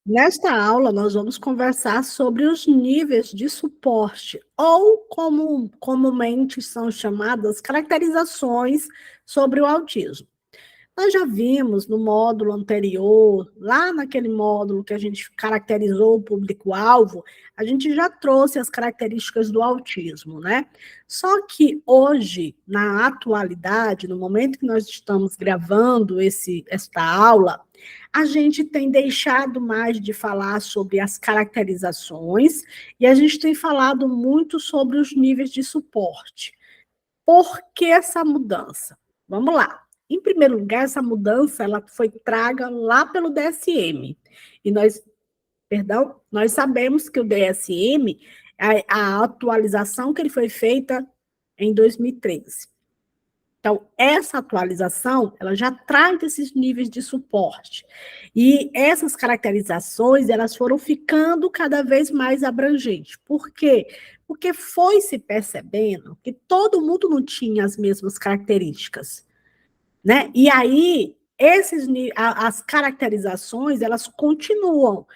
Nesta aula, nós vamos conversar sobre os níveis de suporte, ou como comumente são chamadas, caracterizações sobre o autismo. Nós já vimos no módulo anterior, lá naquele módulo que a gente caracterizou o público-alvo, a gente já trouxe as características do autismo, né? Só que hoje, na atualidade, no momento que nós estamos gravando esta aula, a gente tem deixado mais de falar sobre as caracterizações e a gente tem falado muito sobre os níveis de suporte. Por que essa mudança? Vamos lá. Em primeiro lugar, essa mudança ela foi traga lá pelo DSM. E nós sabemos que o DSM, a atualização que ele foi feita em 2013. Então, essa atualização, ela já traz esses níveis de suporte. E essas caracterizações, elas foram ficando cada vez mais abrangentes. Por quê? Porque foi se percebendo que todo mundo não tinha as mesmas características, né? E aí, as caracterizações, elas continuam.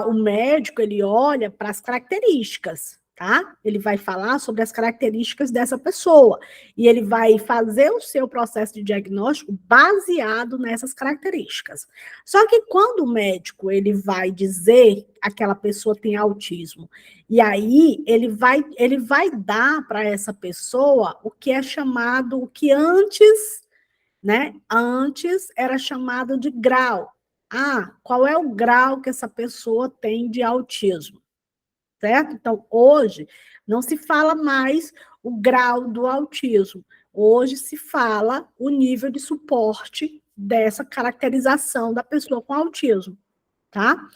O médico, ele olha para as características, tá? Ele vai falar sobre as características dessa pessoa e ele vai fazer o seu processo de diagnóstico baseado nessas características. Só que quando o médico, ele vai dizer que aquela pessoa tem autismo, e aí ele vai dar para essa pessoa o que é chamado, o que antes, né? Antes era chamado de grau. Qual é o grau que essa pessoa tem de autismo? Certo? Então, hoje, não se fala mais o grau do autismo. Hoje se fala o nível de suporte dessa caracterização da pessoa com autismo, tá?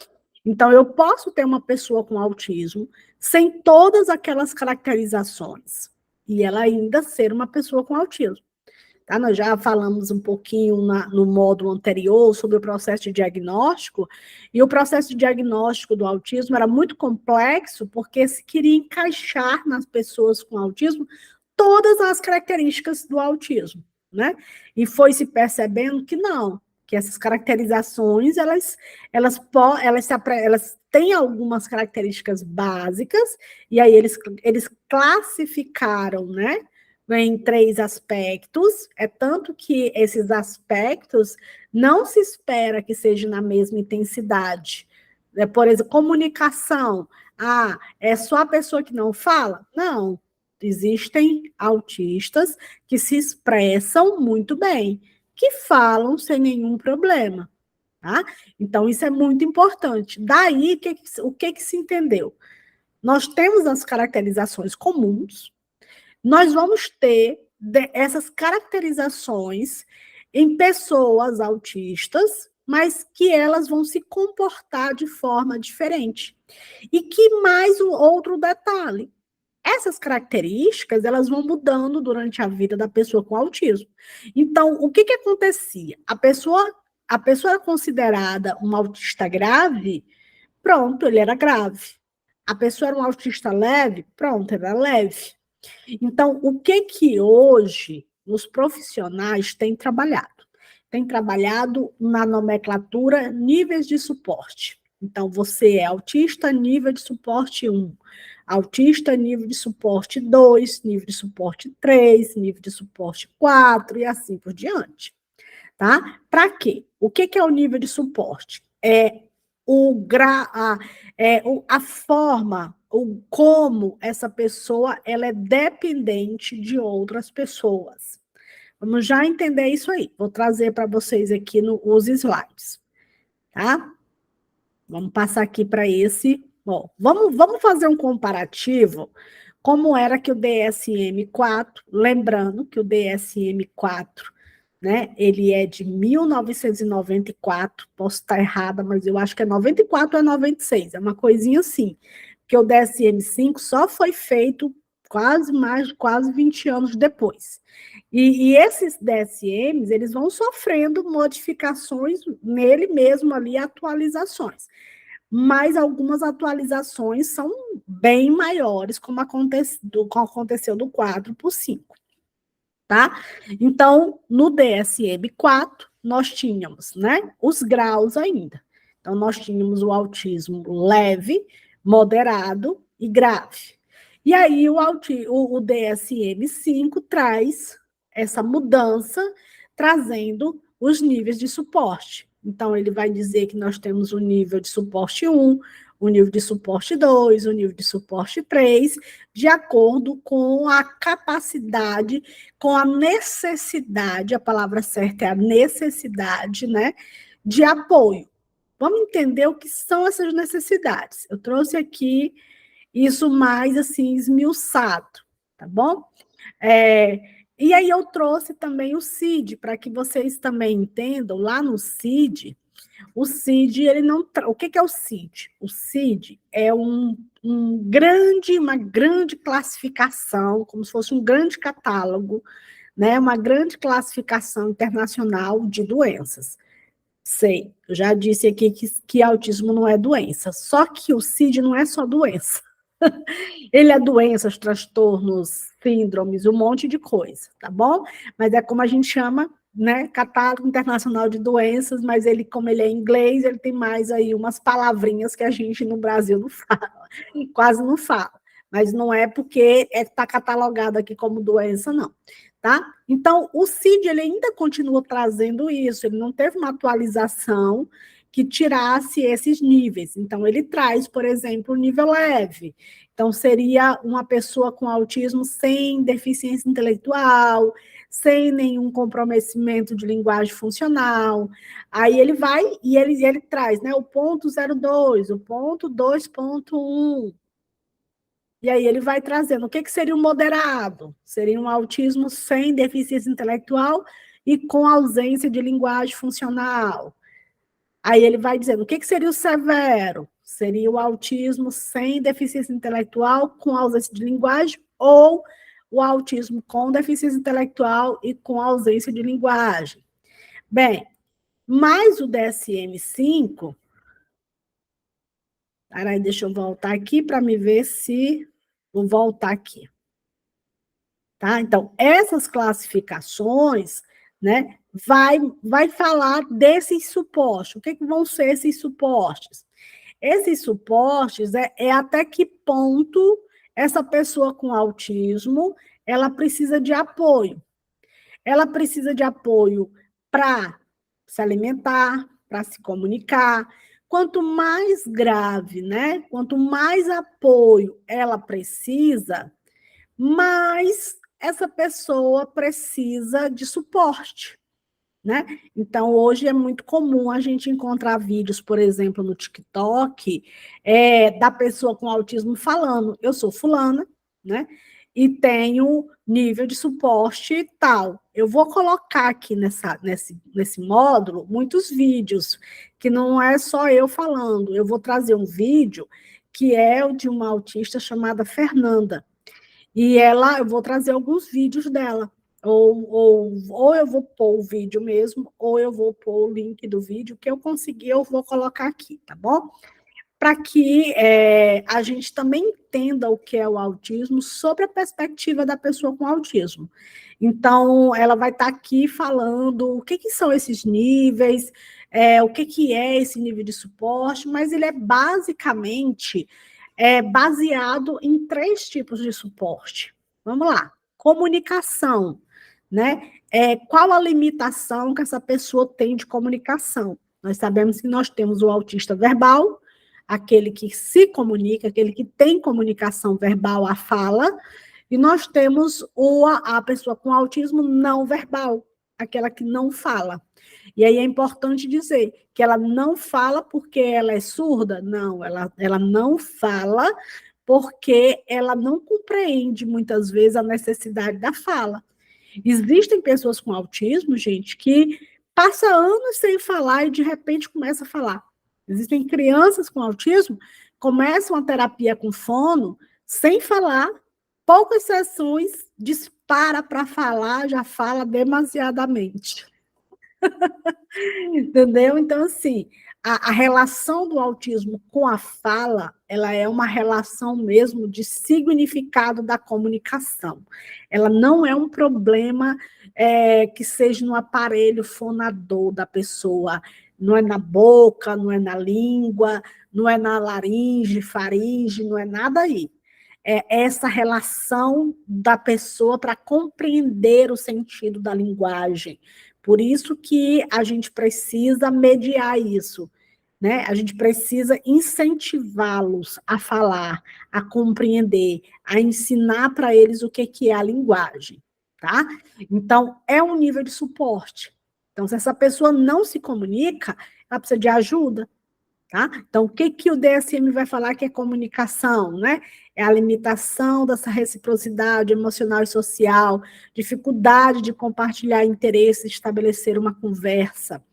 Então, eu posso ter uma pessoa com autismo sem todas aquelas caracterizações e ela ainda ser uma pessoa com autismo. Tá? Nós já falamos um pouquinho no módulo anterior sobre o processo de diagnóstico, e o processo de diagnóstico do autismo era muito complexo, porque se queria encaixar nas pessoas com autismo todas as características do autismo, né? E foi se percebendo que não, que essas caracterizações, elas têm algumas características básicas, e aí eles classificaram, né? Em 3 aspectos, é tanto que esses aspectos não se espera que seja na mesma intensidade. Por exemplo, comunicação. É só a pessoa que não fala? Não. Existem autistas que se expressam muito bem, que falam sem nenhum problema. Tá? Então, isso é muito importante. Daí, o que se entendeu? Nós temos as caracterizações comuns, nós vamos ter essas caracterizações em pessoas autistas, mas que elas vão se comportar de forma diferente. E que mais um outro detalhe, essas características, elas vão mudando durante a vida da pessoa com autismo. Então, o que acontecia? A pessoa era considerada uma autista grave, pronto, ele era grave. A pessoa era um autista leve, pronto, era leve. Então, o que hoje os profissionais têm trabalhado? Têm trabalhado na nomenclatura níveis de suporte. Então, você é autista, nível de suporte 1, autista, nível de suporte 2, nível de suporte 3, nível de suporte 4 e assim por diante. Tá? Para quê? O que é o nível de suporte? A forma, o como essa pessoa ela é dependente de outras pessoas. Vamos já entender isso aí. Vou trazer para vocês aqui os slides, tá? Vamos passar aqui para esse. Bom, vamos fazer um comparativo como era que o DSM-4, lembrando que o DSM-4, né, ele é de 1994, posso estar errada, mas eu acho que é 94 ou é 96, é uma coisinha assim, porque o DSM-5 só foi feito quase 20 anos depois. E esses DSMs, eles vão sofrendo modificações nele mesmo ali, atualizações, mas algumas atualizações são bem maiores, como aconteceu do 4 para o 5, tá? Então, no DSM-4, nós tínhamos, né, os graus ainda. Então, nós tínhamos o autismo leve, moderado e grave. E aí, o DSM-5 traz essa mudança, trazendo os níveis de suporte. Então, ele vai dizer que nós temos o nível de suporte 1, o nível de suporte 2, o nível de suporte 3, de acordo com a capacidade, com a necessidade, a palavra certa é a necessidade, né, de apoio. Vamos entender o que são essas necessidades. Eu trouxe aqui isso mais, assim, esmiuçado, tá bom? E aí eu trouxe também o CID, para que vocês também entendam, lá no CID, o CID, ele não... O que é o CID? O CID é uma grande classificação, como se fosse um grande catálogo, né? Uma grande classificação internacional de doenças. Sei, eu já disse aqui que autismo não é doença, só que o CID não é só doença. Ele é doenças, transtornos, síndromes, um monte de coisa, tá bom? Mas é como a gente chama, né, Catálogo Internacional de Doenças, mas ele, como ele é inglês, ele tem mais aí umas palavrinhas que a gente no Brasil não fala, quase não fala. Mas não é porque está catalogado aqui como doença, não. Tá? Então, o CID ele ainda continua trazendo isso, ele não teve uma atualização que tirasse esses níveis. Então, ele traz, por exemplo, o nível leve. Então, seria uma pessoa com autismo sem deficiência intelectual, sem nenhum comprometimento de linguagem funcional. Aí ele vai e ele traz, né, o ponto 02, o ponto 2.1. E aí ele vai trazendo o que seria o moderado? Seria um autismo sem deficiência intelectual e com ausência de linguagem funcional. Aí ele vai dizendo o que seria o severo? Seria o autismo sem deficiência intelectual com ausência de linguagem ou o autismo com deficiência intelectual e com ausência de linguagem. Bem, mais o DSM-5... Peraí, deixa eu voltar aqui para me ver se... Vou voltar aqui. Tá? Então, essas classificações, né, vai falar desses supostos. O que vão ser esses supostos? Esses suportes é até que ponto essa pessoa com autismo ela precisa de apoio. Ela precisa de apoio para se alimentar, para se comunicar. Quanto mais grave, né? Quanto mais apoio ela precisa, mais essa pessoa precisa de suporte, né? Então, hoje é muito comum a gente encontrar vídeos, por exemplo, no TikTok, da pessoa com autismo falando, eu sou fulana, né? E tenho nível de suporte tal. Eu vou colocar aqui nesse módulo muitos vídeos, que não é só eu falando, eu vou trazer um vídeo que é o de uma autista chamada Fernanda, e eu vou trazer alguns vídeos dela. Ou eu vou pôr o vídeo mesmo, ou eu vou pôr o link do vídeo, que eu conseguir, eu vou colocar aqui, tá bom? Para que a gente também entenda o que é o autismo sob a perspectiva da pessoa com autismo. Então, ela vai estar aqui falando o que são esses níveis, o que é esse nível de suporte, mas ele é basicamente baseado em 3 tipos de suporte. Vamos lá. Comunicação, né? Qual a limitação que essa pessoa tem de comunicação? Nós sabemos que nós temos o autista verbal, aquele que se comunica, aquele que tem comunicação verbal, a fala, e nós temos a pessoa com autismo não verbal, aquela que não fala. E aí é importante dizer que ela não fala porque ela é surda? Não, ela não fala porque ela não compreende, muitas vezes, a necessidade da fala. Existem pessoas com autismo, gente, que passa anos sem falar e, de repente, começa a falar. Existem crianças com autismo que começam a terapia com fono sem falar, poucas sessões, dispara para falar, já fala demasiadamente. Entendeu? Então, assim, a relação do autismo com a fala, ela é uma relação mesmo de significado da comunicação. Ela não é um problema que seja no aparelho fonador da pessoa. não é na boca, não é na língua, não é na laringe, faringe, não é nada aí. É essa relação da pessoa para compreender o sentido da linguagem. Por isso que a gente precisa mediar isso, né? A gente precisa incentivá-los a falar, a compreender, a ensinar para eles o que é a linguagem, tá? Então, é um nível de suporte. Então, se essa pessoa não se comunica, ela precisa de ajuda, tá? Então, o que o DSM vai falar que é comunicação, né? É a limitação dessa reciprocidade emocional e social, dificuldade de compartilhar interesses, estabelecer uma conversa,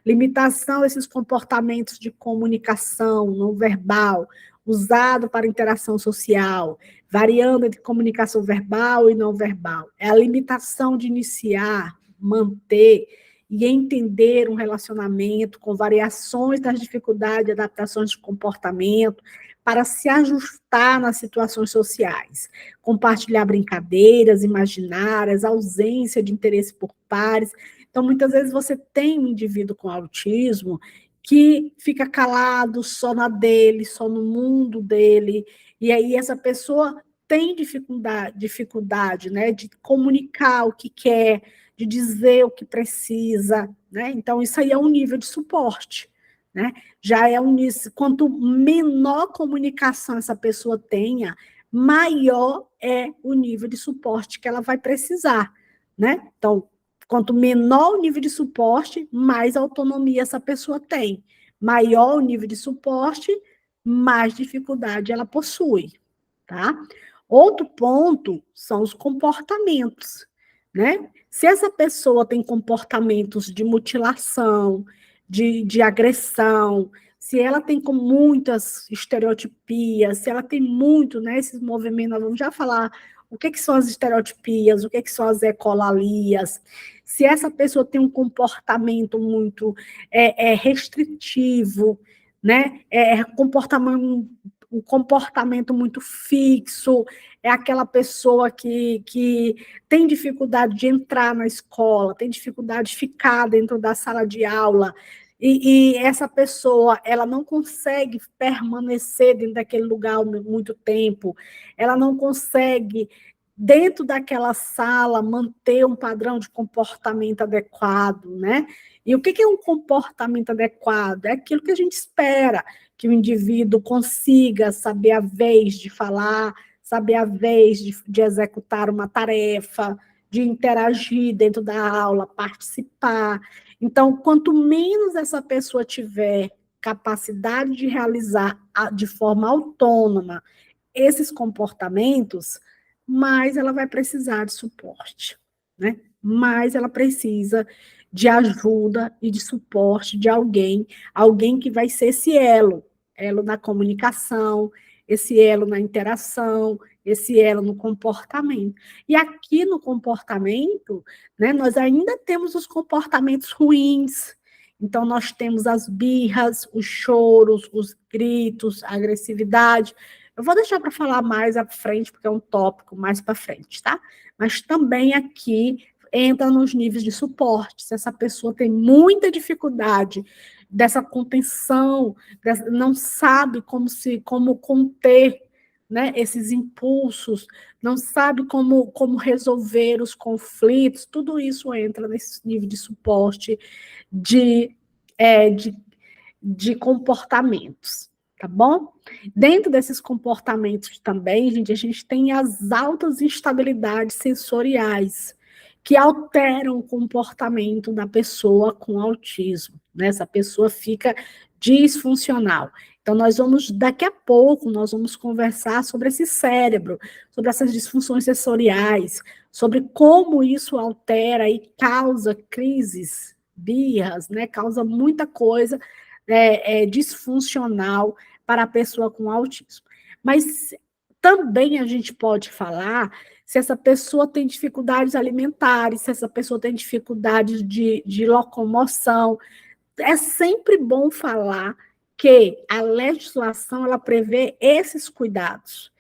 limitação a esses comportamentos de comunicação não verbal, usado para interação social, variando entre comunicação verbal e não verbal. É a limitação de iniciar, manter e entender um relacionamento com variações das dificuldades e adaptações de comportamento para se ajustar nas situações sociais, compartilhar brincadeiras imaginárias, ausência de interesse por pares. Então, muitas vezes você tem um indivíduo com autismo que fica calado só na dele, só no mundo dele, e aí essa pessoa tem dificuldade, né, de comunicar o que quer, de dizer o que precisa, né? Então, isso aí é um nível de suporte, né? Já é um nível, quanto menor comunicação essa pessoa tenha, maior é o nível de suporte que ela vai precisar, né? Então, quanto menor o nível de suporte, mais autonomia essa pessoa tem. Maior o nível de suporte, mais dificuldade ela possui, tá? Outro ponto são os comportamentos, né? Se essa pessoa tem comportamentos de mutilação, de agressão, se ela tem com muitas estereotipias, se ela tem muito, né, esses movimentos, nós vamos já falar o que são as estereotipias, o que são as ecolalias, se essa pessoa tem um comportamento muito restritivo, né, um comportamento muito fixo, é aquela pessoa que tem dificuldade de entrar na escola, tem dificuldade de ficar dentro da sala de aula, e essa pessoa ela não consegue permanecer dentro daquele lugar muito tempo, ela não consegue, dentro daquela sala, manter um padrão de comportamento adequado, né? E o que é um comportamento adequado? É aquilo que a gente espera, que o indivíduo consiga saber a vez de falar, saber a vez de executar uma tarefa, de interagir dentro da aula, participar. Então, quanto menos essa pessoa tiver capacidade de realizar de forma autônoma esses comportamentos, mais ela vai precisar de suporte, né? Mais ela precisa de ajuda e de suporte de alguém que vai ser esse elo na comunicação, esse elo na interação, esse elo no comportamento. E aqui no comportamento, né, nós ainda temos os comportamentos ruins. Então, nós temos as birras, os choros, os gritos, a agressividade. Eu vou deixar para falar mais à frente, porque é um tópico mais para frente, tá? Mas também aqui entra nos níveis de suporte. Se essa pessoa tem muita dificuldade dessa contenção, não sabe como conter, né, esses impulsos, não sabe como resolver os conflitos, tudo isso entra nesse nível de suporte de, de comportamentos, tá bom? Dentro desses comportamentos também, gente, a gente tem as altas instabilidades sensoriais, que alteram o comportamento da pessoa com autismo, né? Essa pessoa fica disfuncional. Então, daqui a pouco, nós vamos conversar sobre esse cérebro, sobre essas disfunções sensoriais, sobre como isso altera e causa crises, birras, né? Causa muita coisa disfuncional para a pessoa com autismo. Mas também a gente pode falar se essa pessoa tem dificuldades alimentares, se essa pessoa tem dificuldades de locomoção. É sempre bom falar que a legislação ela prevê esses cuidados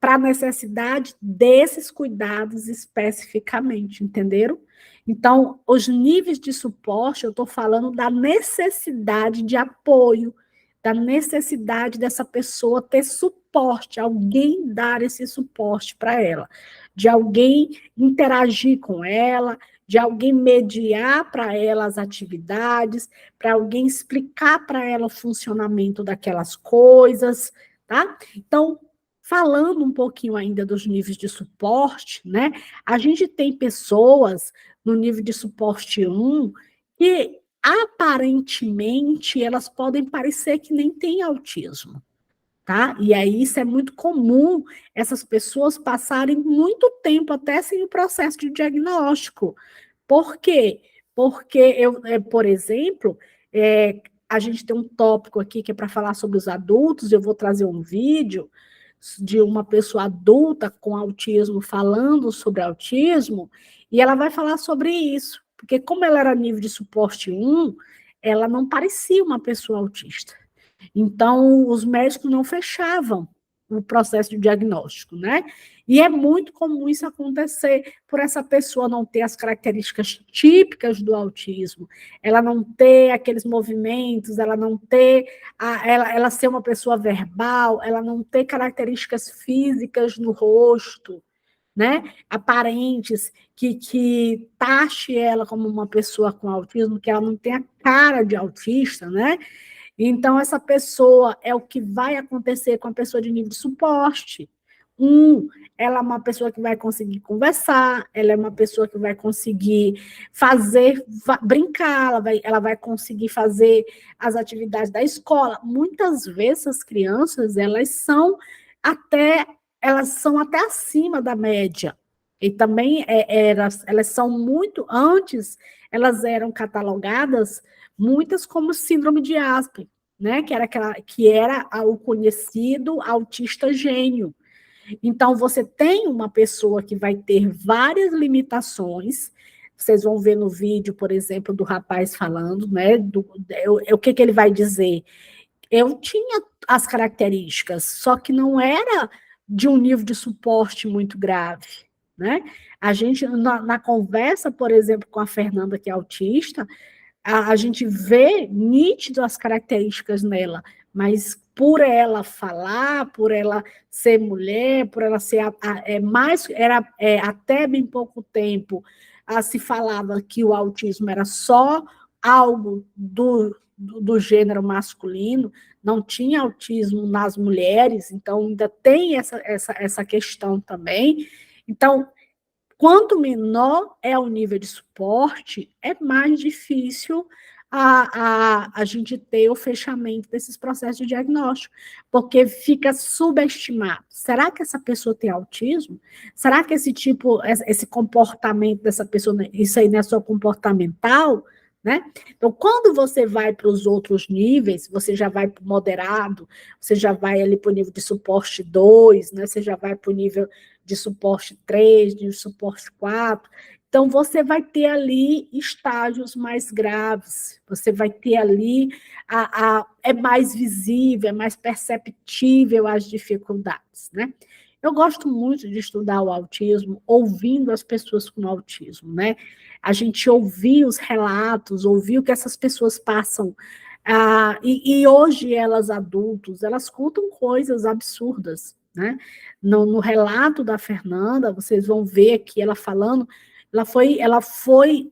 para a necessidade desses cuidados especificamente, entenderam? Então, os níveis de suporte, eu estou falando da necessidade de apoio, da necessidade dessa pessoa ter suporte, alguém dar esse suporte para ela, de alguém interagir com ela, de alguém mediar para ela as atividades, para alguém explicar para ela o funcionamento daquelas coisas, tá? Então, falando um pouquinho ainda dos níveis de suporte, né? A gente tem pessoas no nível de suporte 1 que aparentemente elas podem parecer que nem têm autismo, tá? E aí isso é muito comum, essas pessoas passarem muito tempo até sem o processo de diagnóstico. Por quê? Porque por exemplo, a gente tem um tópico aqui que é para falar sobre os adultos, eu vou trazer um vídeo de uma pessoa adulta com autismo falando sobre autismo, e ela vai falar sobre isso, porque como ela era nível de suporte 1, ela não parecia uma pessoa autista. Então, os médicos não fechavam o processo de diagnóstico, né? E é muito comum isso acontecer por essa pessoa não ter as características típicas do autismo, ela não ter aqueles movimentos, ela não ter, ela ser uma pessoa verbal, ela não ter características físicas no rosto, né? Aparentes, que taxe ela como uma pessoa com autismo, que ela não tem a cara de autista, né? Então, essa pessoa é o que vai acontecer com a pessoa de nível de suporte. Ela é uma pessoa que vai conseguir conversar, ela é uma pessoa que vai conseguir fazer, brincar, ela vai conseguir fazer as atividades da escola. Muitas vezes as crianças, elas são até acima da média. E também elas são muito, antes, elas eram catalogadas muitas como síndrome de Asperger, né? Que era o conhecido autista gênio. Então, você tem uma pessoa que vai ter várias limitações. Vocês vão ver no vídeo, por exemplo, do rapaz falando, né? O que ele vai dizer? Eu tinha as características, só que não era de um nível de suporte muito grave, né? A gente, na conversa, por exemplo, com a Fernanda, que é autista, a gente vê nítido as características nela, mas por ela falar, por ela ser mulher, por ela ser mais, até bem pouco tempo, se falava que o autismo era só algo do gênero masculino, não tinha autismo nas mulheres, então ainda tem essa questão também. Então, quanto menor é o nível de suporte, é mais difícil a gente ter o fechamento desses processos de diagnóstico, porque fica subestimado. Será que essa pessoa tem autismo? Será que esse comportamento dessa pessoa, isso aí não é só comportamental? Né? Então, quando você vai para os outros níveis, você já vai para o moderado, você já vai ali para o nível de suporte 2, né? Você já vai para o nível de suporte 3, de suporte 4. Então, você vai ter ali estágios mais graves, você vai ter ali, é mais visível, é mais perceptível as dificuldades, né? Eu gosto muito de estudar o autismo, ouvindo as pessoas com autismo, né? A gente ouvir os relatos, ouvir o que essas pessoas passam. E hoje, elas adultos, elas contam coisas absurdas, né? No relato da Fernanda, vocês vão ver aqui ela falando, ela foi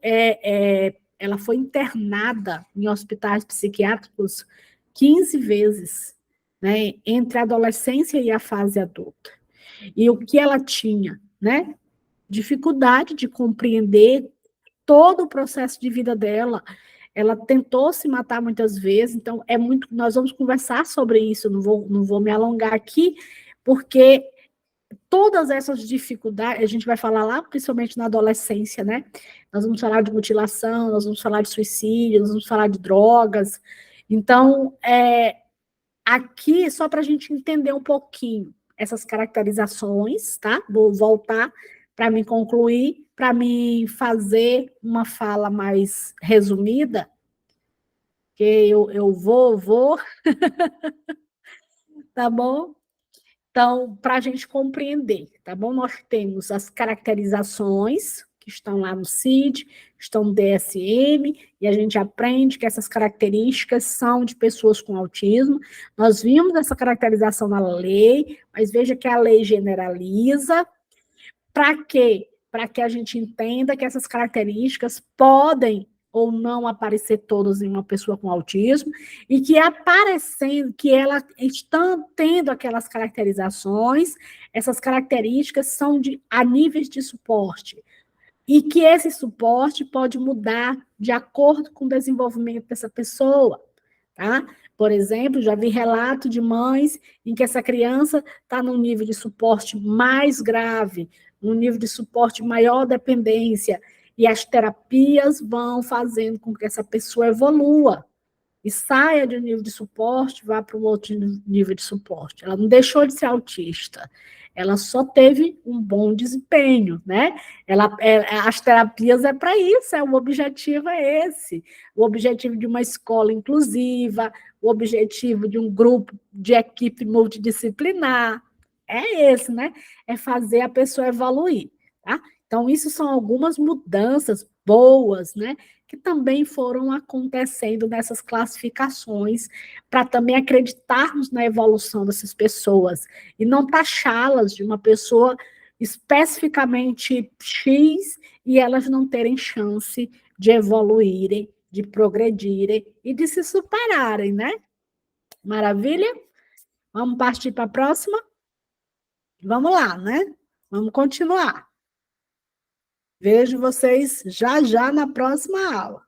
internada em hospitais psiquiátricos 15 vezes, né? Entre a adolescência e a fase adulta. E o que ela tinha, né? Dificuldade de compreender todo o processo de vida dela. Ela tentou se matar muitas vezes, então nós vamos conversar sobre isso, não vou me alongar aqui, porque todas essas dificuldades, a gente vai falar lá, principalmente na adolescência, né? Nós vamos falar de mutilação, nós vamos falar de suicídio, nós vamos falar de drogas. Então, aqui, só para a gente entender um pouquinho essas caracterizações, tá? Vou voltar para me concluir, para me fazer uma fala mais resumida, que eu vou, tá bom? Então, para a gente compreender, tá bom? Nós temos as caracterizações que estão lá no CID, estão no DSM, e a gente aprende que essas características são de pessoas com autismo. Nós vimos essa caracterização na lei, mas veja que a lei generaliza. Para quê? Para que a gente entenda que essas características podem ou não aparecer todas em uma pessoa com autismo, e que aparecendo, que ela estão tendo aquelas caracterizações, essas características são a níveis de suporte, e que esse suporte pode mudar de acordo com o desenvolvimento dessa pessoa, tá? Por exemplo, já vi relato de mães em que essa criança está num nível de suporte mais grave, num nível de suporte maior dependência, e as terapias vão fazendo com que essa pessoa evolua e saia de um nível de suporte, vá para um outro nível de suporte. Ela não deixou de ser autista, ela só teve um bom desempenho, né? As terapias é para isso, o objetivo é esse. O objetivo de uma escola inclusiva, o objetivo de um grupo de equipe multidisciplinar, é esse, né? É fazer a pessoa evoluir, tá? Então, isso são algumas mudanças boas, né? Que também foram acontecendo nessas classificações, para também acreditarmos na evolução dessas pessoas e não taxá-las de uma pessoa especificamente X e elas não terem chance de evoluírem, de progredirem e de se superarem, né? Maravilha? Vamos partir para a próxima? Vamos lá, né? Vamos continuar. Vejo vocês já já na próxima aula.